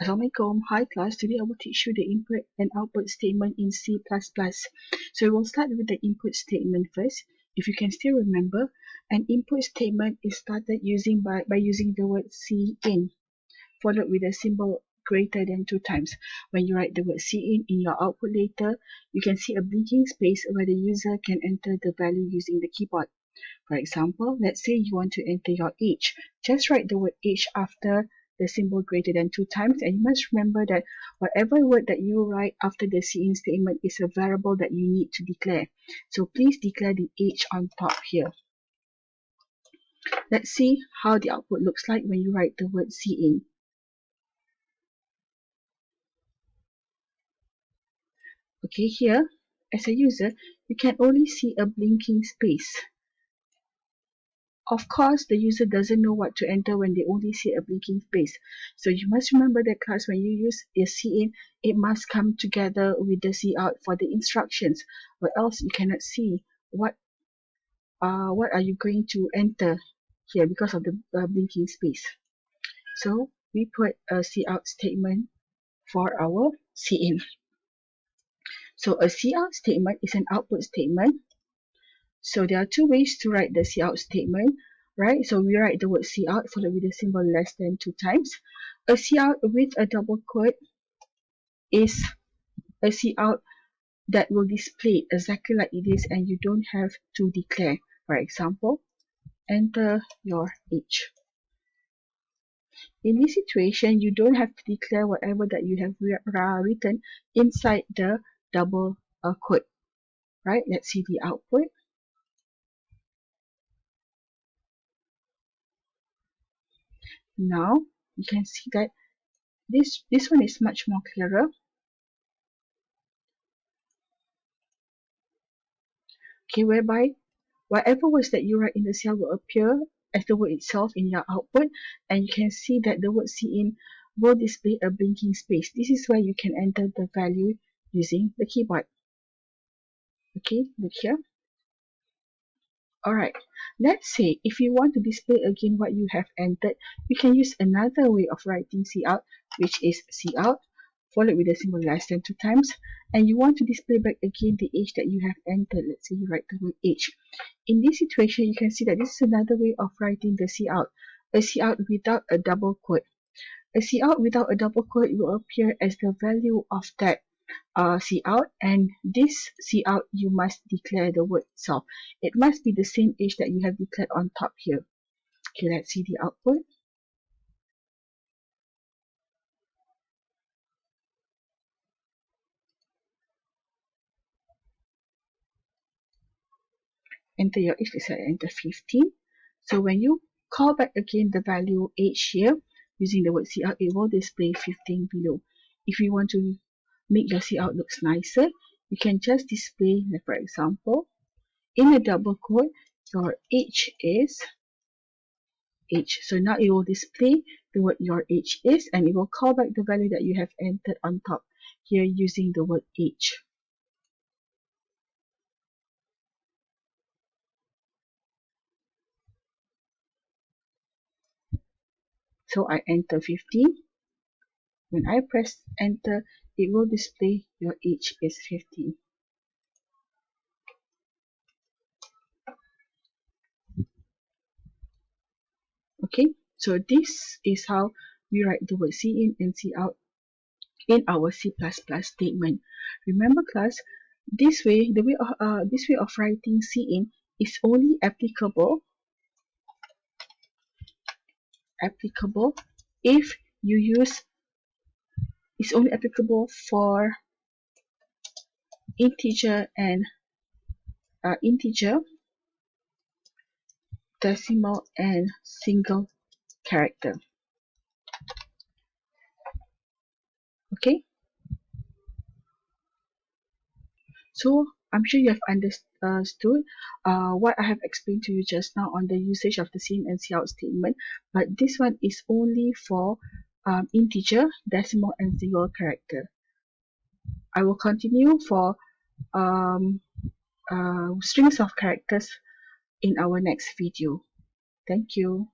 Assalamualaikum. Hi class. Today I will teach you the input and output statement in C++. So we'll start with the input statement first. If you can still remember, an input statement is started by using the word cin, followed with a symbol greater than 2 times. When you write the word cin in your output later, you can see a blinking space where the user can enter the value using the keyboard. For example, let's say you want to enter your age. Just write the word age after the symbol greater than 2 times, and you must remember that whatever word that you write after the cin statement is a variable that you need to declare. So please declare the age on top here. Let's see how the output looks like when you write the word cin. Okay, here, as a user, you can only see a blinking space. Of course, the user doesn't know what to enter when they only see a blinking space. So you must remember that class, when you use a cin, it must come together with the cout for the instructions, or else you cannot see what are you going to enter here because of the blinking space. So we put a cout statement for our cin. So a cout statement is an output statement. So there are two ways to write the cout statement, right? So we write the word cout followed with the symbol less than 2 times. A cout with a double quote is a cout that will display exactly like it is, and you don't have to declare. For example, enter your age. In this situation, you don't have to declare whatever that you have written inside the double quote, right? Let's see the output. Now you can see that this one is much more clearer. Okay, whereby whatever words that you write in the cell will appear as the word itself in your output, and you can see that the word cin will display a blinking space. This is where you can enter the value using the keyboard. Okay, look here. Alright, let's say if you want to display again what you have entered, you can use another way of writing cout, which is cout, followed with the symbol less than 2 times, and you want to display back again the age that you have entered. Let's say you write the word age. In this situation, you can see that this is another way of writing the cout, a cout without a double quote. A cout without a double quote will appear as the value of that cout, and this cout you must declare the word itself. It must be the same age that you have declared on top here. Okay, let's see the output. Enter your age, let's say enter 15. So when you call back again the value age here using the word cout, it will display 15 below. If you want to make your cout looks nicer, you can just display, like for example, in a double quote, your age is age. So now it will display the word your age is, and it will call back the value that you have entered on top here using the word age. So I enter 15. When I press enter, it will display your age is 15. Okay, so this is how we write the word cin and cout in our C++ statement. Remember class, this way of writing cin is only applicable if you use, it's only applicable for integer, decimal, and single character. Okay, so I'm sure you have understood what I have explained to you just now on the usage of the cin and cout statement, but this one is only for integer, decimal, and single character. I will continue for strings of characters in our next video. Thank you.